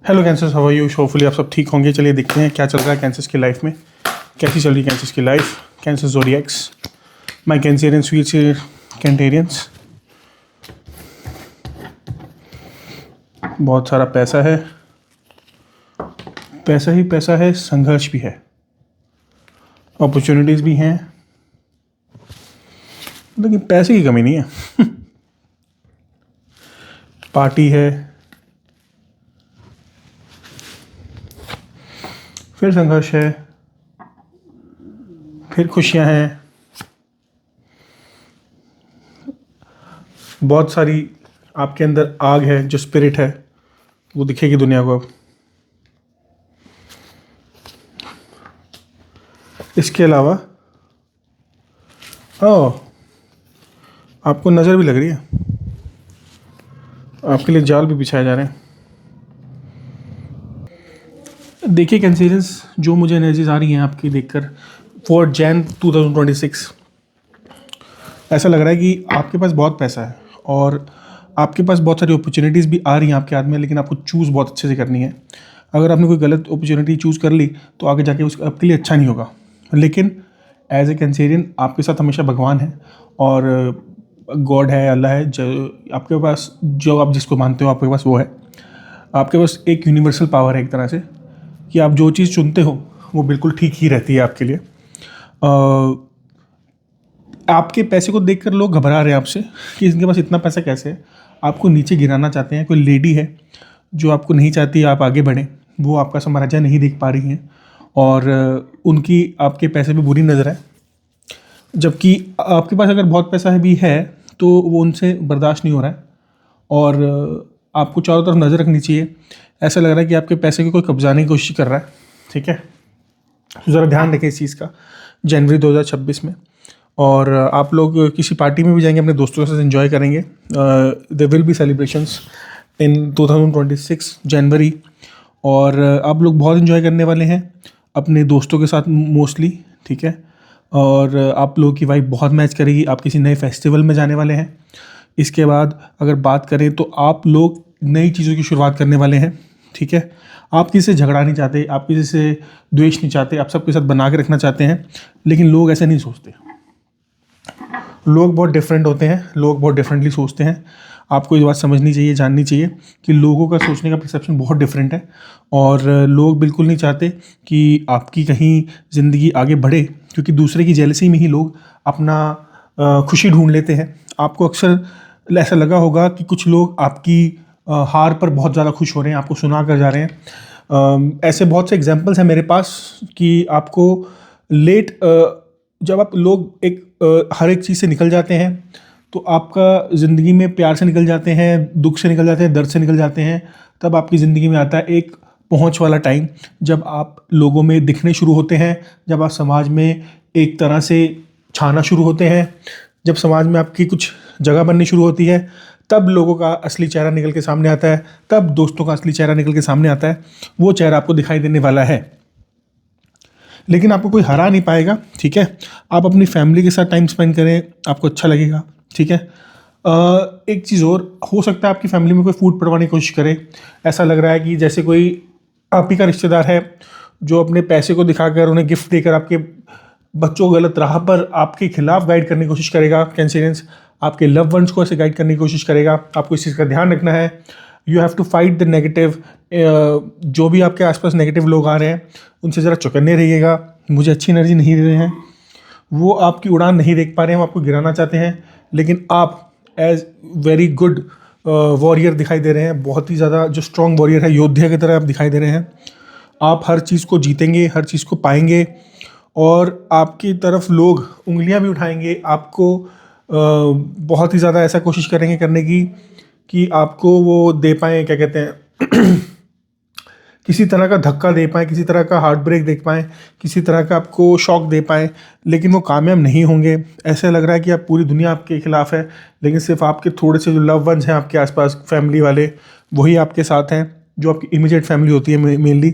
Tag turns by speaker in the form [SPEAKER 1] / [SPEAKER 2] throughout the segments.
[SPEAKER 1] Hello cancers, how are you? Hopefully आप सब ठीक होंगे। चलिए देखते हैं क्या चल रहा है कैंसर्स की लाइफ में, कैसी चल रही है कैंसर्स की life. Cancer zodiacs, my cancerian sweets cancerians. बहुत सारा पैसा है, पैसा ही पैसा है, संघर्ष भी है, अपॉर्चुनिटीज़ भी हैं, लेकिन पैसे की कमी नहीं है। पार्टी है, फिर संघर्ष है, फिर खुशियां हैं, बहुत सारी आपके अंदर आग है, जो स्पिरिट है वो दिखेगी दुनिया को अब। इसके अलावा आपको नज़र भी लग रही है, आपके लिए जाल भी बिछाए जा रहे हैं। देखिए कैंसेरियंस, जो मुझे एनर्जीज आ रही हैं आपकी देखकर फॉर जैन 2026, ऐसा लग रहा है कि आपके पास बहुत पैसा है और आपके पास बहुत सारी अपॉर्चुनिटीज़ भी आ रही हैं आपके हाथ में, लेकिन आपको चूज़ बहुत अच्छे से करनी है। अगर आपने कोई गलत अपॉर्चुनिटी चूज़ कर ली तो आगे जाके उस आपके लिए अच्छा नहीं होगा। लेकिन एज ए कैंसेरियन आपके साथ हमेशा भगवान है और गॉड है, अल्लाह है, जो आपके पास, जो आप जिसको मानते हो आपके पास वो है। आपके पास एक यूनिवर्सल पावर है एक तरह से, कि आप जो चीज़ चुनते हो वो बिल्कुल ठीक ही रहती है आपके लिए। आपके पैसे को देखकर लोग घबरा रहे हैं आपसे कि इनके पास इतना पैसा कैसे है, आपको नीचे गिराना चाहते हैं। कोई लेडी है जो आपको नहीं चाहती आप आगे बढ़ें, वो आपका साम्राज्य नहीं देख पा रही हैं और उनकी आपके पैसे पे बुरी नज़र है। जबकि आपके पास अगर बहुत पैसा भी है तो वो उनसे बर्दाश्त नहीं हो रहा है और आपको चारों तरफ नज़र रखनी चाहिए। ऐसा लग रहा है कि आपके पैसे को कोई कब्जाने की कोशिश कर रहा है। ठीक है, तो ज़रा ध्यान रखें इस चीज़ का जनवरी 2026 में। और आप लोग किसी पार्टी में भी जाएंगे, अपने दोस्तों के साथ एंजॉय करेंगे। देयर विल बी सेलिब्रेशंस इन 2026 जनवरी, और आप लोग बहुत एंजॉय करने वाले हैं अपने दोस्तों के साथ मोस्टली। ठीक है, और आप लोगों की वाइब बहुत मैच करेगी। आप किसी नए फेस्टिवल में जाने वाले हैं। इसके बाद अगर बात करें तो आप लोग नई चीज़ों की शुरुआत करने वाले हैं। ठीक है, आप किसी से झगड़ा नहीं चाहते, आप किसी से द्वेष नहीं चाहते, आप सबके साथ बना के रखना चाहते हैं। लेकिन लोग ऐसे नहीं सोचते, लोग बहुत डिफरेंट होते हैं, लोग बहुत डिफरेंटली सोचते हैं। आपको ये बात समझनी चाहिए, जाननी चाहिए कि लोगों का सोचने का परसेप्शन बहुत डिफरेंट है और लोग बिल्कुल नहीं चाहते कि आपकी कहीं ज़िंदगी आगे बढ़े, क्योंकि दूसरे की जेलसी में ही लोग अपना खुशी ढूंढ लेते हैं। आपको अक्सर ऐसा लगा होगा कि कुछ लोग आपकी हार पर बहुत ज़्यादा खुश हो रहे हैं, आपको सुना कर जा रहे हैं। ऐसे बहुत से एग्जांपल्स हैं मेरे पास कि आपको जब आप लोग हर एक चीज़ से निकल जाते हैं तो आपका ज़िंदगी में प्यार से निकल जाते हैं, दुख से निकल जाते हैं, दर्द से निकल जाते हैं, तब आपकी ज़िंदगी में आता है एक पहुंच वाला टाइम, जब आप लोगों में दिखने शुरू होते हैं, जब आप समाज में एक तरह से छाना शुरू होते हैं, जब समाज में आपकी कुछ जगह बननी शुरू होती है, तब लोगों का असली चेहरा निकल के सामने आता है, तब दोस्तों का असली चेहरा निकल के सामने आता है। वो चेहरा आपको दिखाई देने वाला है, लेकिन आपको कोई हरा नहीं पाएगा। ठीक है, आप अपनी फैमिली के साथ टाइम स्पेंड करें, आपको अच्छा लगेगा। ठीक है, एक चीज़ और हो सकता है, आपकी फैमिली में कोई फूड पड़वाने की कोशिश करे। ऐसा लग रहा है कि जैसे कोई आप ही का रिश्तेदार है जो अपने पैसे को दिखाकर, उन्हें गिफ्ट देकर आपके बच्चों को गलत राह पर आपके खिलाफ गाइड करने की कोशिश करेगा। कैंसेरियंस, आपके लव वंस को ऐसे गाइड करने की कोशिश करेगा। आपको इस चीज़ का ध्यान रखना है। You have to fight the negative. जो भी आपके आसपास नेगेटिव लोग आ रहे हैं उनसे ज़रा चौकन्ने रहिएगा। मुझे अच्छी एनर्जी नहीं दे रहे हैं, वो आपकी उड़ान नहीं देख पा रहे हैं, वो आपको गिराना चाहते हैं, लेकिन आप एज वेरी गुड वॉरियर दिखाई दे रहे हैं। बहुत ही ज़्यादा जो स्ट्रॉन्ग वॉरियर है, योद्धा की तरह आप दिखाई दे रहे हैं। आप हर चीज़ को जीतेंगे, हर चीज़ को पाएंगे और आपकी तरफ लोग उंगलियां भी उठाएंगे। आपको बहुत ही ज़्यादा ऐसा कोशिश करेंगे करने की कि आपको वो दे पाएँ, क्या कहते हैं किसी तरह का धक्का दे पाएँ, किसी तरह का हार्ट ब्रेक देख पाएँ, किसी तरह का आपको शॉक दे पाएँ, लेकिन वो कामयाब नहीं होंगे। ऐसा लग रहा है कि आप पूरी दुनिया आपके खिलाफ है, लेकिन सिर्फ आपके थोड़े से जो लव वंस हैं आपके आसपास, फैमिली वाले, वही आपके साथ हैं, जो आपकी इमीडिएट फैमिली होती है मेनली।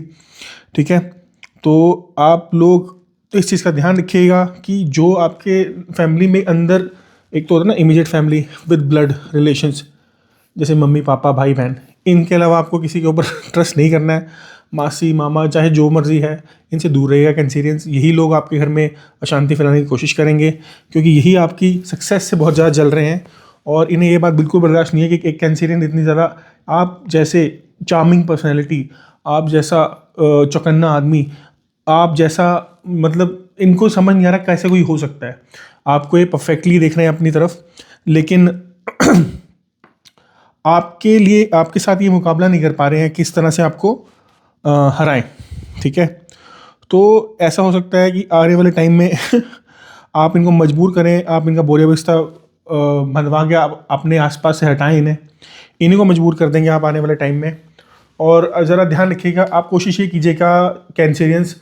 [SPEAKER 1] ठीक है, तो आप लोग तो इस चीज़ का ध्यान रखिएगा कि जो आपके फैमिली में अंदर, एक तो होता है ना immediate family with blood relations, जैसे मम्मी पापा भाई बहन, इनके अलावा आपको किसी के ऊपर ट्रस्ट नहीं करना है। मासी मामा चाहे जो मर्जी है, इनसे दूर रहेगा कैंसेरियंस। यही लोग आपके घर में अशांति फैलाने की कोशिश करेंगे, क्योंकि यही आपकी सक्सेस से बहुत ज़्यादा जल रहे हैं। और इन्हें ये बात बिल्कुल बर्दाश्त नहीं है कि एक कैंसेरियन इतनी ज़्यादा आप जैसे चार्मिंग पर्सनैलिटी, आप जैसा चौकन्ना आदमी, आप जैसा, मतलब इनको समझ नहीं आ रहा कैसे कोई हो सकता है। आपको ये परफेक्टली देख रहे हैं अपनी तरफ, लेकिन आपके लिए, आपके साथ ये मुकाबला नहीं कर पा रहे हैं किस तरह से आपको हराएं। ठीक है, तो ऐसा हो सकता है कि आने वाले टाइम में आप इनको मजबूर करें, आप इनका बोरिया बिस्तर बंधवा के आप अपने आसपास से हटाएं, इन्हीं को मजबूर कर देंगे आप आने वाले टाइम में। और ज़रा ध्यान रखिएगा, आप कोशिश ये कीजिएगा कैंसेरियंस,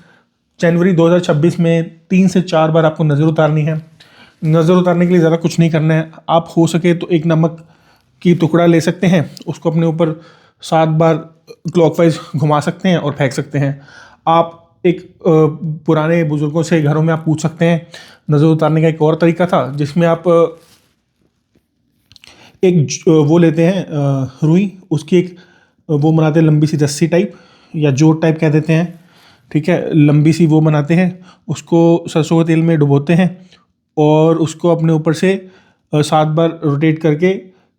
[SPEAKER 1] जनवरी 2026 में 3 से 4 बार आपको नज़र उतारनी है। नज़र उतारने के लिए ज़्यादा कुछ नहीं करना है। आप हो सके तो एक नमक की टुकड़ा ले सकते हैं, उसको अपने ऊपर 7 बार क्लॉकवाइज घुमा सकते हैं और फेंक सकते हैं। आप एक पुराने बुजुर्गों से घरों में आप पूछ सकते हैं। नज़र उतारने का एक और तरीका था, जिसमें आप एक वो लेते हैं रुई, उसकी एक वो बनाते हैं लंबी सी रस्सी टाइप या जोट टाइप कह देते हैं। ठीक है, लंबी सी वो बनाते हैं, उसको सरसों के तेल में डुबोते हैं और उसको अपने ऊपर से 7 बार रोटेट करके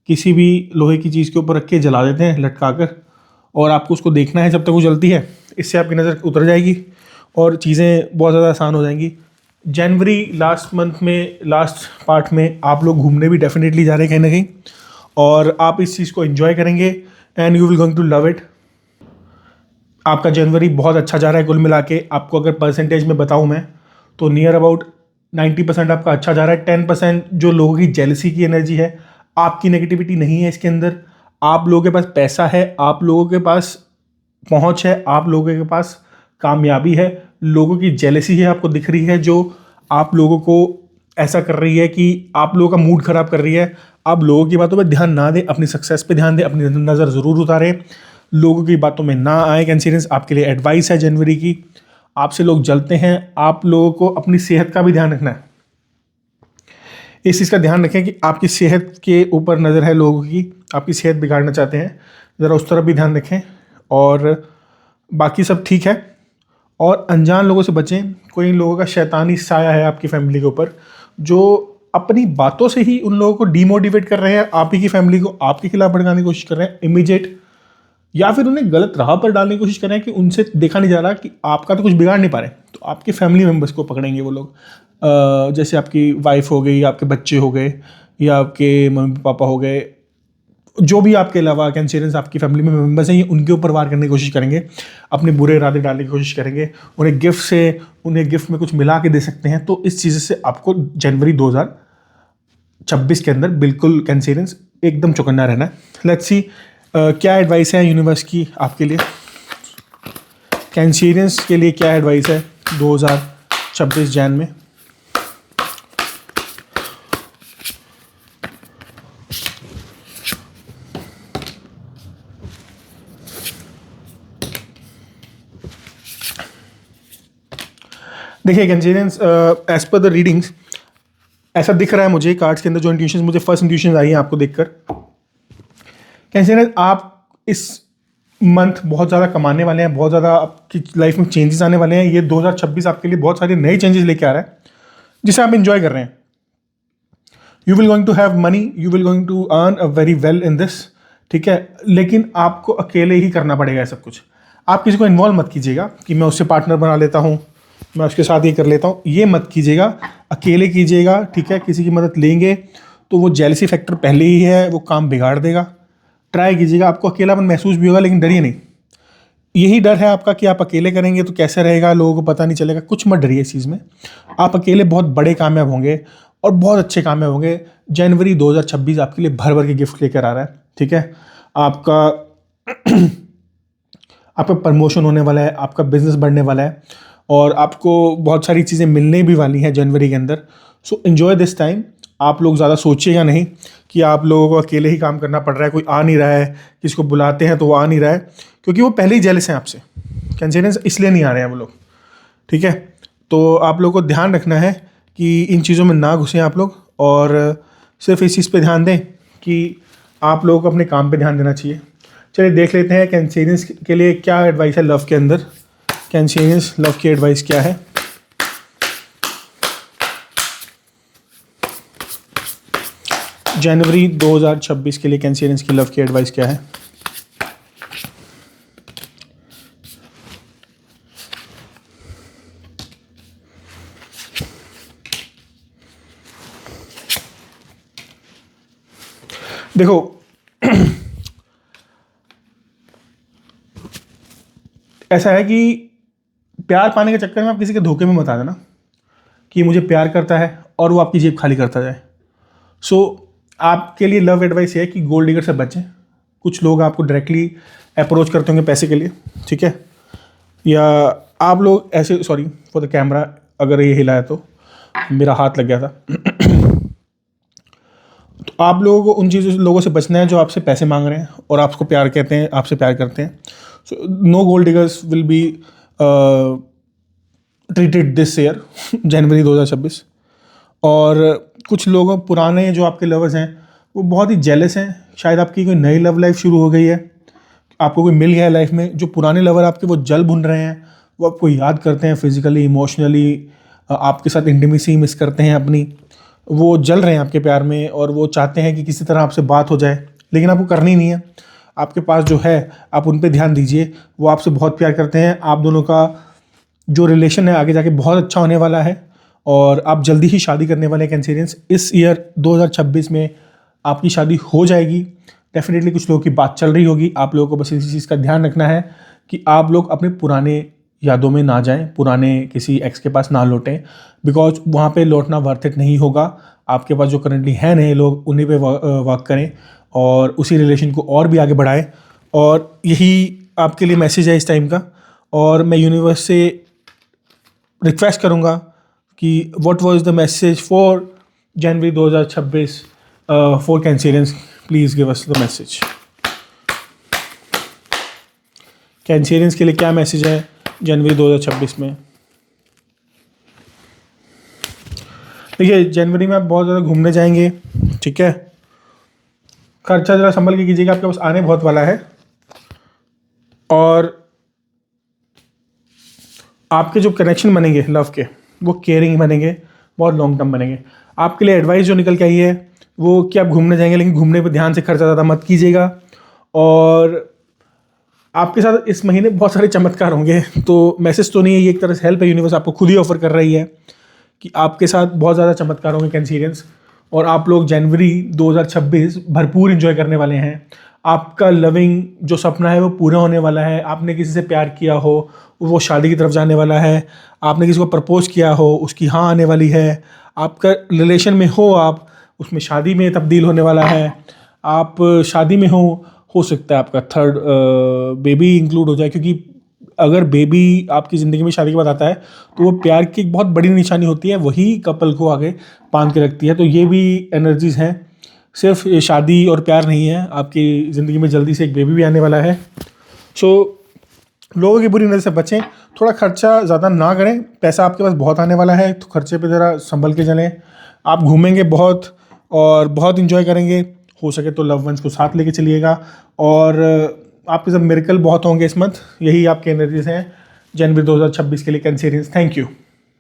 [SPEAKER 1] किसी भी लोहे की चीज़ के ऊपर रख के जला देते हैं लटका कर। और आपको उसको देखना है जब तक वो जलती है, इससे आपकी नज़र उतर जाएगी और चीज़ें बहुत ज़्यादा आसान हो जाएंगी। जनवरी लास्ट मंथ में, लास्ट पार्ट में आप लोग घूमने भी डेफिनेटली जा रहे हैं कहीं ना कहीं, और आप इस चीज़ को एंजॉय करेंगे and you will going to love it. आपका जनवरी बहुत अच्छा जा रहा है कुल मिला के। आपको अगर परसेंटेज में बताऊं मैं, तो नियर अबाउट 90% आपका अच्छा जा रहा है। 10% जो लोगों की जेलसी की एनर्जी है, आपकी नेगेटिविटी नहीं है इसके अंदर। आप लोगों के पास पैसा है, आप लोगों के पास पहुंच है, आप लोगों के पास कामयाबी है। लोगों की जेलसी है आपको दिख रही है, जो आप लोगों को ऐसा कर रही है कि आप लोगों का मूड ख़राब कर रही है। आप लोगों की बातों पर ध्यान ना दें, अपनी सक्सेस पे ध्यान दें, अपनी नज़र ज़रूर उतारें, लोगों की बातों में ना आए। कैंसेरियंस, आपके लिए एडवाइस है जनवरी की। आपसे लोग जलते हैं, आप लोगों को अपनी सेहत का भी ध्यान रखना है। इस चीज़ का ध्यान रखें कि आपकी सेहत के ऊपर नज़र है लोगों की, आपकी सेहत बिगाड़ना चाहते हैं, ज़रा उस तरफ भी ध्यान रखें। और बाकी सब ठीक है। और अनजान लोगों से बचें। कोई लोगों का शैतानी साया है आपकी फैमिली के ऊपर, जो अपनी बातों से ही उन लोगों को डीमोटिवेट कर रहे हैं, आप ही की फैमिली को आपके खिलाफ भड़काने की कोशिश कर रहे हैं इमीडिएट, या फिर उन्हें गलत राह पर डालने की कोशिश कर रहे हैं कि उनसे देखा नहीं जा रहा कि आपका तो कुछ बिगाड़ नहीं पा रहे। तो आपके फैमिली मेम्बर्स को पकड़ेंगे वो लोग, जैसे आपकी वाइफ हो गई, आपके बच्चे हो गए, या आपके मम्मी पापा हो गए, जो भी आपके अलावा कैंसेरियंस आपकी फैमिली में मेम्बर्स हैं, ये उनके ऊपर वार करने की कोशिश करेंगे, अपने बुरे इरादे डालने की कोशिश करेंगे। उन्हें गिफ्ट में कुछ मिला के दे सकते हैं। तो इस चीज़ से आपको जनवरी 2026 के अंदर बिल्कुल कैंसेरियंस एकदम चौकन्ना रहना है। लेट्स सी क्या एडवाइस है यूनिवर्स की आपके लिए, कैंसेरियंस के लिए क्या एडवाइस है 2026 जैन में। देखिए Cancerians, as per the readings ऐसा दिख रहा है मुझे कार्ड्स के अंदर, जो इंट्यूशंस मुझे फर्स्ट इंट्यूशंस आई हैं आपको देखकर, कैंसेरियंस आप इस मंथ बहुत ज़्यादा कमाने वाले हैं, बहुत ज़्यादा आपकी लाइफ में चेंजेस आने वाले हैं। ये 2026 आपके लिए बहुत सारे नए चेंजेस लेके आ रहा है, जिसे आप इंजॉय कर रहे हैं। You will going to have money, you will going to earn a very well in this. ठीक है, लेकिन आपको अकेले ही करना पड़ेगा सब कुछ। आप किसी को इन्वॉल्व मत कीजिएगा कि मैं उससे पार्टनर बना लेता हूँ, मैं उसके साथ ये कर लेता हूँ, ये मत कीजिएगा, अकेले कीजिएगा। ठीक है, किसी की मदद लेंगे तो वो जेलसी फैक्टर पहले ही है, वो काम बिगाड़ देगा। ट्राई कीजिएगा, आपको अकेलापन महसूस भी होगा, लेकिन डरिए नहीं। यही डर है आपका कि आप अकेले करेंगे तो कैसे रहेगा, लोगों को पता नहीं चलेगा। कुछ मत डरिए इस चीज़ में, आप अकेले बहुत बड़े कामयाब होंगे और बहुत अच्छे कामयाब होंगे। जनवरी 2026 आपके लिए भर भर के गिफ्ट लेकर आ रहा है। ठीक है, आपका आपका प्रमोशन होने वाला है, आपका बिजनेस बढ़ने वाला है, और आपको बहुत सारी चीज़ें मिलने भी वाली हैं जनवरी के अंदर। So enjoy this time. आप लोग ज़्यादा सोचिएगा नहीं कि आप लोगों को अकेले ही काम करना पड़ रहा है, कोई आ नहीं रहा है, किसी को बुलाते हैं तो वो आ नहीं रहा है, क्योंकि वो पहले ही जेलस हैं आपसे। कैंसेरियंस इसलिए नहीं आ रहे हैं वो लोग। ठीक है, तो आप लोगों को ध्यान रखना है कि इन चीज़ों में ना घुसें आप लोग, और सिर्फ इस चीज़ पे ध्यान दें कि आप लोगों को अपने काम पे ध्यान देना चाहिए। चलिए देख लेते हैं कैंसेरियंस के लिए क्या एडवाइस है लव के अंदर। कैंसेरियंस लव की एडवाइस क्या है। जनवरी 2026 के लिए कैंसेरियंस की लव की एडवाइस क्या है। देखो ऐसा है कि प्यार पाने के चक्कर में आप किसी के धोखे में मत आ जाना कि मुझे प्यार करता है और वो आपकी जेब खाली करता जाए। सो आपके लिए लव एडवाइस ये है कि गोल्ड डिगर से बचें। कुछ लोग आपको डायरेक्टली अप्रोच करते होंगे पैसे के लिए, ठीक है, या आप लोग ऐसे, सॉरी फॉर द कैमरा अगर ये हिला है तो मेरा हाथ लग गया था। तो आप लोगों को उन लोगों से बचना है जो आपसे पैसे मांग रहे हैं और आपको प्यार कहते हैं, आपसे प्यार करते हैं। So no gold diggers will be treated this year January 2026। और कुछ लोग पुराने जो आपके लवर्स हैं वो बहुत ही जेलस हैं, शायद आपकी कोई नई लव लाइफ शुरू हो गई है, आपको कोई मिल गया है लाइफ में। जो पुराने लवर आपके वो जल भुन रहे हैं, वो आपको याद करते हैं फिजिकली इमोशनली, आपके साथ इंटीमेसी मिस करते हैं अपनी, वो जल रहे हैं आपके प्यार में और वो चाहते हैं कि किसी तरह आपसे बात हो जाए, लेकिन आपको करनी नहीं है। आपके पास जो है आप उन पे ध्यान दीजिए, वो आपसे बहुत प्यार करते हैं। आप दोनों का जो रिलेशन है आगे जाके बहुत अच्छा होने वाला है और आप जल्दी ही शादी करने वाले हैं कैंसेरियंस। इस ईयर 2026 में आपकी शादी हो जाएगी डेफिनेटली। कुछ लोगों की बात चल रही होगी, आप लोगों को बस इसी चीज़ का ध्यान रखना है कि आप लोग अपने पुराने यादों में ना जाएं, पुराने किसी एक्स के पास ना लौटें, बिकॉज वहाँ पे लौटना वर्थ इट नहीं होगा। आपके पास जो करंटली हैं नए लोग, उन्हीं पे वर्क करें और उसी रिलेशन को और भी आगे बढ़ाएं। और यही आपके लिए मैसेज है इस टाइम का। और मैं यूनिवर्स से रिक्वेस्ट करूँगा कि what was the message for January 2026 for Cancerians, please give us the message. Cancerians के लिए क्या मैसेज है जनवरी 2026 में। देखिए जनवरी में आप बहुत ज़्यादा घूमने जाएंगे, ठीक है, खर्चा ज़रा संभल के कीजिएगा, आपके पास आने बहुत वाला है। और आपके जो कनेक्शन बनेंगे लव के वो केयरिंग बनेंगे, बहुत लॉन्ग टर्म बनेंगे। आपके लिए एडवाइस जो निकल के आई है वो कि आप घूमने जाएंगे, लेकिन घूमने पे ध्यान से खर्चा ज़्यादा मत कीजिएगा। और आपके साथ इस महीने बहुत सारे चमत्कार होंगे। तो मैसेज तो नहीं है, ये एक तरह से हेल्प है, यूनिवर्स आपको खुद ही ऑफर कर रही है कि आपके साथ बहुत ज़्यादा चमत्कार होंगे कैंसेरियंस, और आप लोग जनवरी 2026 भरपूर एंजॉय करने वाले हैं। आपका लविंग जो सपना है वो पूरा होने वाला है। आपने किसी से प्यार किया हो वो शादी की तरफ जाने वाला है। आपने किसी को प्रपोज किया हो उसकी हाँ आने वाली है। आपका रिलेशन में हो आप, उसमें शादी में तब्दील होने वाला है। आप शादी में हो सकता है आपका थर्ड बेबी इंक्लूड हो जाए, क्योंकि अगर बेबी आपकी ज़िंदगी में शादी के बाद आता है तो वो प्यार की एक बहुत बड़ी निशानी होती है, वही कपल को आगे बांध के रखती है। तो ये भी एनर्जीज़ हैं, सिर्फ ये शादी और प्यार नहीं है, आपकी ज़िंदगी में जल्दी से एक बेबी भी आने वाला है। सो लोगों की बुरी नज़र से बचें, थोड़ा खर्चा ज़्यादा ना करें, पैसा आपके पास बहुत आने वाला है तो खर्चे पे ज़रा संभल के चलें। आप घूमेंगे बहुत और बहुत इंजॉय करेंगे, हो सके तो लव वंस को साथ लेके चलिएगा। और आपके सब मिरेकल बहुत होंगे इस मंथ, यही आपके एनर्जीज हैं जनवरी 2026 के लिए कैंसेरियंस। Thank you.